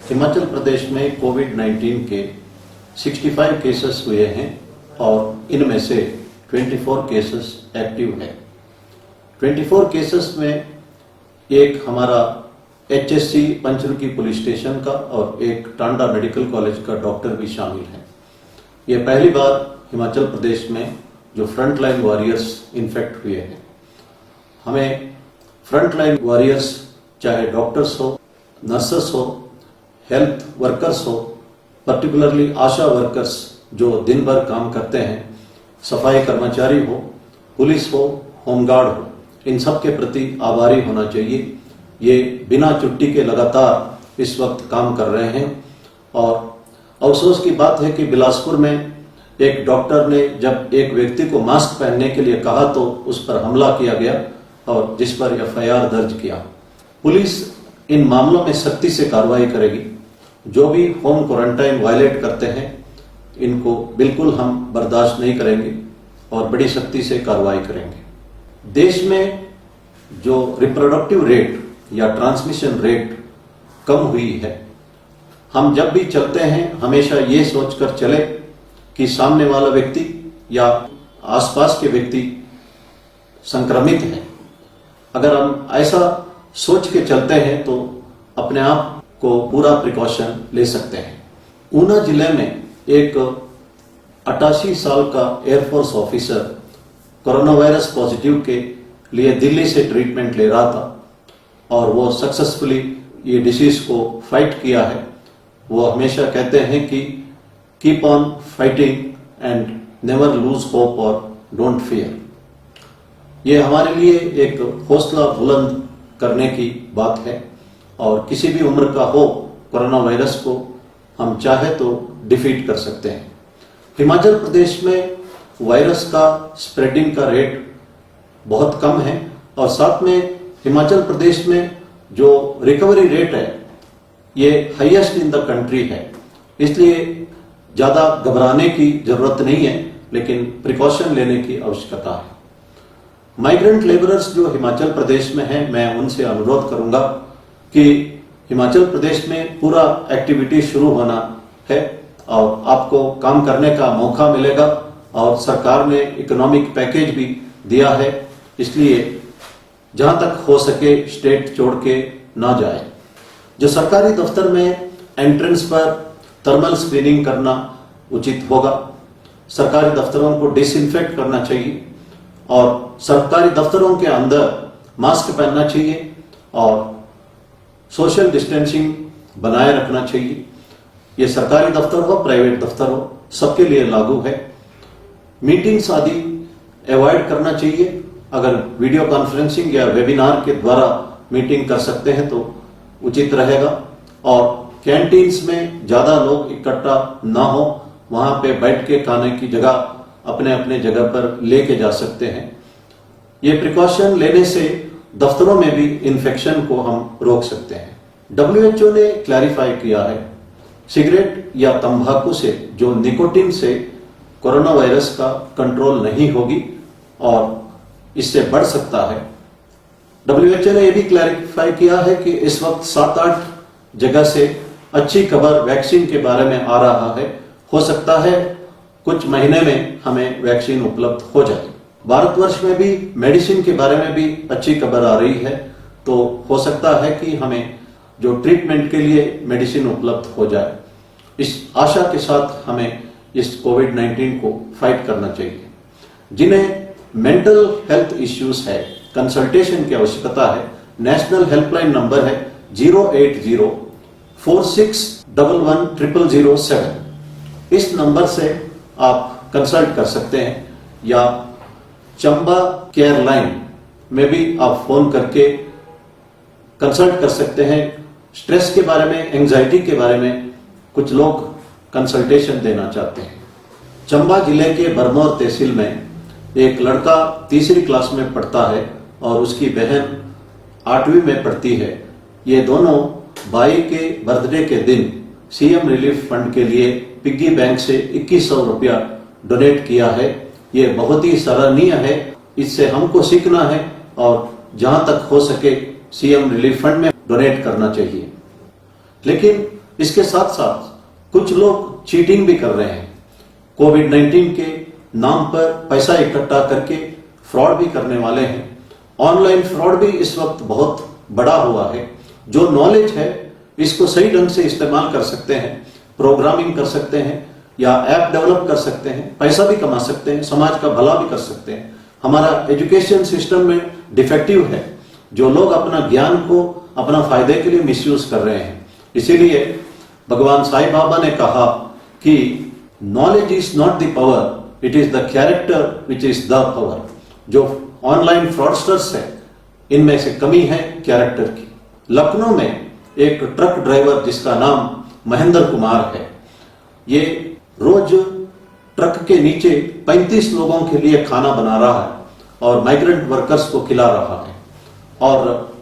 हिमाचल प्रदेश में कोविड-19 के 65 केसेस हुए हैं और इनमें से 24 केसेस एक्टिव है। 24 केसेस में एक हमारा HSC पंचरुखी पुलिस स्टेशन का और एक टांडा मेडिकल कॉलेज का डॉक्टर भी शामिल है। ये पहली बार हिमाचल प्रदेश में जो फ्रंट लाइन वॉरियर्स इन्फेक्ट हुए हैं। हमें फ्रंट लाइन वॉरियर्स चाहे डॉक्टर्स हो, नर्सेस हो, हेल्थ वर्कर्स हो, पर्टिकुलरली आशा वर्कर्स जो दिन भर काम करते हैं, सफाई कर्मचारी हो, पुलिस हो, होमगार्ड हो, इन सब के प्रति आभारी होना चाहिए। ये बिना छुट्टी के लगातार इस वक्त काम कर रहे हैं और अफसोस की बात है कि बिलासपुर में एक डॉक्टर ने जब एक व्यक्ति को मास्क पहनने के लिए कहा तो उस पर हमला किया गया और जिस पर FIR दर्ज किया। पुलिस इन मामलों में सख्ती से कार्रवाई करेगी। जो भी होम क्वारंटाइन वायलेट करते हैं इनको बिल्कुल हम बर्दाश्त नहीं करेंगे और बड़ी सख्ती से कार्रवाई करेंगे। देश में जो रिप्रोडक्टिव रेट या ट्रांसमिशन रेट कम हुई है, हम जब भी चलते हैं हमेशा ये सोचकर चले कि सामने वाला व्यक्ति या आसपास के व्यक्ति संक्रमित है। अगर हम ऐसा सोच के चलते हैं तो अपने आप को पूरा प्रिकॉशन ले सकते हैं। ऊना जिले में एक 88 साल का air force officer corona virus positive के लिए दिल्ली से ट्रीटमेंट ले रहा था और वो सक्सेसफुली ये डिसीज को फाइट किया है। वो हमेशा कहते हैं कि keep on fighting and never lose hope और डोंट फियर। ये हमारे लिए एक हौसला बुलंद करने की बात है और किसी भी उम्र का हो कोरोना वायरस को हम चाहे तो डिफीट कर सकते हैं। हिमाचल प्रदेश में वायरस का स्प्रेडिंग का रेट बहुत कम है और साथ में हिमाचल प्रदेश में जो रिकवरी रेट है ये हाईएस्ट इन द कंट्री है। इसलिए ज्यादा घबराने की जरूरत नहीं है, लेकिन प्रिकॉशन लेने की आवश्यकता है। माइग्रेंट लेबरर्स जो हिमाचल प्रदेश में हैं, मैं उनसे अनुरोध करूंगा कि हिमाचल प्रदेश में पूरा एक्टिविटी शुरू होना है और आपको काम करने का मौका मिलेगा और सरकार ने इकोनॉमिक पैकेज भी दिया है। इसलिए जहां तक हो सके स्टेट छोड़ के ना जाए। जो सरकारी दफ्तर में एंट्रेंस पर थर्मल स्क्रीनिंग करना उचित होगा। सरकारी दफ्तरों को डिसइंफेक्ट करना चाहिए और सरकारी दफ्तरों के अंदर मास्क पहनना चाहिए और सोशल डिस्टेंसिंग बनाए रखना चाहिए। ये सरकारी दफ्तर हो, प्राइवेट दफ्तर हो, सबके लिए लागू है। मीटिंग्स आदि अवॉइड करना चाहिए। अगर वीडियो कॉन्फ्रेंसिंग या वेबिनार के द्वारा मीटिंग कर सकते हैं तो उचित रहेगा और कैंटीन्स में ज्यादा लोग इकट्ठा ना हो, वहां पे बैठ के खाने की जगह अपने अपने जगह पर लेके जा सकते हैं। ये प्रिकॉशन लेने से दफ्तरों में भी इन्फेक्शन को हम रोक सकते हैं। WHO ने क्लैरिफाई किया है सिगरेट या तंबाकू से जो निकोटीन से कोरोना वायरस का कंट्रोल नहीं होगी और इससे बढ़ सकता है। WHO ने यह भी क्लैरिफाई किया है कि इस वक्त 7-8 जगह से अच्छी खबर वैक्सीन के बारे में आ रहा है। हो सकता है कुछ महीने में हमें वैक्सीन उपलब्ध हो जाए। भारतवर्ष में भी मेडिसिन के बारे में भी अच्छी खबर आ रही है, तो हो सकता है कि हमें जो ट्रीटमेंट के लिए मेडिसिन उपलब्ध हो जाए। इस आशा के साथ हमें इस कोविड-19 को फाइट करना चाहिए। जिन्हें मेंटल हेल्थ इश्यूज है, कंसल्टेशन की आवश्यकता है, नेशनल हेल्पलाइन नंबर है 08046110007। इस नंबर से आप कंसल्ट कर सकते हैं या चंबा केयर लाइन में भी आप फोन करके कंसल्ट कर सकते हैं। स्ट्रेस के बारे में, एंजाइटी के बारे में कुछ लोग कंसल्टेशन देना चाहते हैं। चंबा जिले के बरमौर तहसील में एक लड़का 3री क्लास में पढ़ता है और उसकी बहन 8वीं में पढ़ती है। ये दोनों भाई के बर्थडे के दिन CM रिलीफ फंड के लिए पिग्गी बैंक से 2100 रुपया डोनेट किया है। ये बहुत ही सराहनीय है। इससे हमको सीखना है और जहां तक हो सके CM रिलीफ फंड में डोनेट करना चाहिए। लेकिन इसके साथ साथ कुछ लोग चीटिंग भी कर रहे हैं। कोविड-19 के नाम पर पैसा इकट्ठा करके फ्रॉड भी करने वाले हैं। ऑनलाइन फ्रॉड भी इस वक्त बहुत बड़ा हुआ है। जो नॉलेज है इसको सही ढंग से इस्तेमाल कर सकते हैं, प्रोग्रामिंग कर सकते हैं या ऐप डेवलप कर सकते हैं, पैसा भी कमा सकते हैं, समाज का भला भी कर सकते हैं। हमारा एजुकेशन सिस्टम में डिफेक्टिव है। जो लोग अपना ज्ञान को अपना फायदे के लिए मिसयूज कर रहे हैं। इसीलिए भगवान साईं बाबा ने कहा कि knowledge is not the power, it is the character which is the power. जो ऑनलाइन फ्रॉडस्टर्स है इनमें से कमी है कैरेक्टर की। लखनऊ में एक ट्रक ड्राइवर जिसका नाम महेंद्र कुमार है, ये रोज ट्रक के नीचे 35 लोगों के लिए खाना बना रहा है और माइग्रेंट वर्कर्स को खिला रहा है और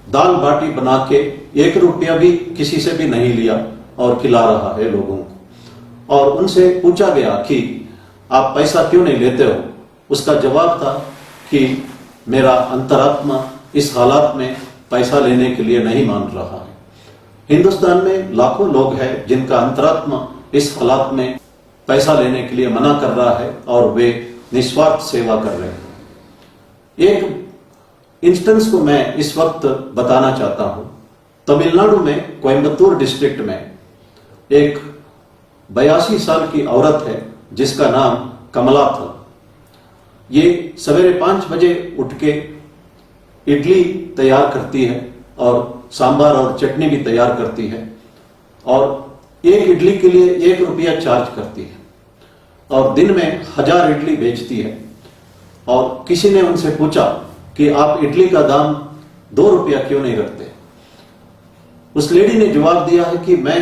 दाल बाटी बना के 1 रुपया भी किसी से भी नहीं लिया और खिला रहा है लोगों को। और उनसे पूछा गया कि आप पैसा क्यों नहीं लेते हो? उसका जवाब था कि मेरा अंतरात्मा इस हालात में पैसा लेने के लिए नहीं मान रहा है। हिंदुस्तान में लाखों लोग हैं जिनका अंतरात्मा इस हालात में पैसा लेने के लिए मना कर रहा है और वे निस्वार्थ सेवा कर रहे हैं। एक इंस्टेंस को मैं इस वक्त बताना चाहता हूं। तमिलनाडु में कोयम्बतूर डिस्ट्रिक्ट में एक 82 साल की औरत है जिसका नाम कमला था। ये सवेरे 5 बजे उठ के इडली तैयार करती है और सांभर और चटनी भी तैयार करती है और एक इडली के लिए 1 रुपया चार्ज करती है और दिन में 1000 इडली बेचती है। और किसी ने उनसे पूछा कि आप इडली का दाम 2 रुपया क्यों नहीं रखते? उस लेडी ने जवाब दिया है कि मैं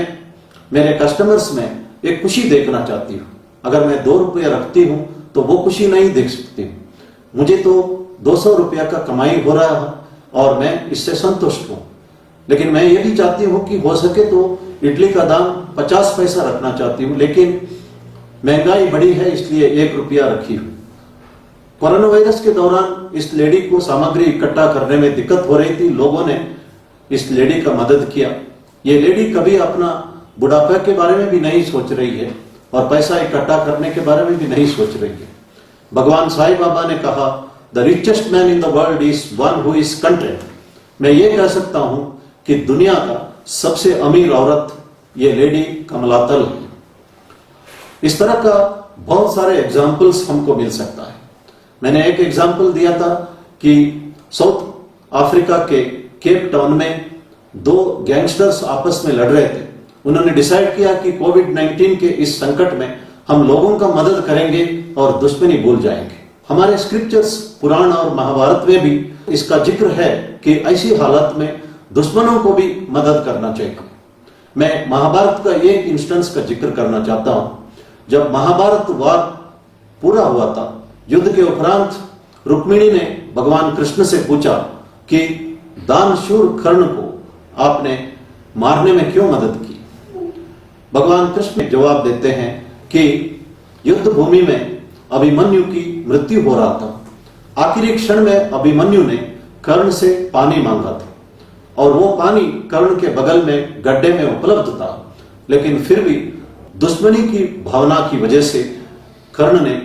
मेरे कस्टमर्स में एक खुशी देखना चाहती हूं। अगर मैं 2 रुपया रखती हूं तो वो खुशी नहीं देख सकती हूं। मुझे तो 200 रुपया का कमाई हो रहा है और मैं इससे संतुष्ट हूं, लेकिन मैं ये भी चाहती हूं कि हो सके तो इडली का दाम 50 पैसा रखना चाहती हूं, लेकिन महंगाई बढ़ी है इसलिए 1 रुपया रखी हूं। कोरोना वायरस के दौरान इस लेडी को सामग्री इकट्ठा करने में दिक्कत हो रही थी। लोगों ने इस लेडी का मदद किया। ये लेडी कभी अपना बुढ़ापे के बारे में भी नहीं सोच रही है और पैसा इकट्ठा करने के बारे में भी नहीं सोच रही है। भगवान साईं बाबा ने कहा, the richest man in the world is one who is content. मैं ये कह सकता हूं कि दुनिया का सबसे अमीर औरत ये लेडी कमलातल है। इस तरह का बहुत सारे एग्जाम्पल्स हमको मिल सकता है। मैंने एक एग्जाम्पल दिया था कि साउथ अफ्रीका के केप टाउन में 2 गैंगस्टर्स आपस में लड़ रहे थे। उन्होंने डिसाइड किया कि कोविड-19 के इस संकट में हम लोगों का मदद करेंगे और दुश्मनी भूल जाएंगे। हमारे स्क्रिप्चर्स पुराण और महाभारत में भी इसका जिक्र है कि ऐसी हालत में दुश्मनों को भी मदद करना चाहिए। मैं महाभारत का एक इंस्टेंस का जिक्र करना चाहता हूं। जब महाभारत वार पूरा हुआ था, युद्ध के उपरांत रुक्मिणी ने भगवान कृष्ण से पूछा कि दानशूर कर्ण को आपने मारने में क्यों मदद की? भगवान कृष्ण जवाब देते हैं कि युद्ध भूमि में अभिमन्यु की मृत्यु हो रहा था। आखिरी क्षण में अभिमन्यु ने कर्ण से पानी मांगा था और वो पानी कर्ण के बगल में गड्ढे में उपलब्ध था, लेकिन फिर भी दुश्मनी की भावना की वजह से कर्ण ने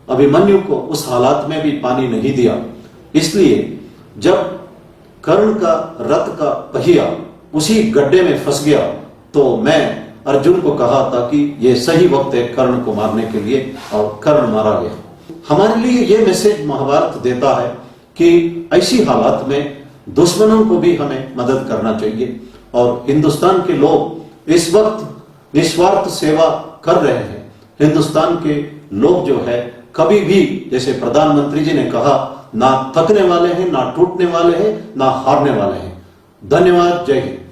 अभिमन्यु को उस हालात में भी पानी नहीं दिया। इसलिए जब कर्ण का रथ का पहिया उसी गड्ढे में फंस गया तो मैं अर्जुन को कहा था कि यह सही वक्त है कर्ण को मारने के लिए, और कर्ण मारा गया। हमारे लिए यह मैसेज महाभारत देता है कि ऐसी हालात में दुश्मनों को भी हमें मदद करना चाहिए। और हिंदुस्तान के लोग इस वक्त निस्वार्थ सेवा कर रहे हैं। हिंदुस्तान के लोग जो है कभी भी, जैसे प्रधानमंत्री जी ने कहा, ना थकने वाले हैं, ना टूटने वाले हैं, ना हारने वाले हैं। धन्यवाद। जय हिंद।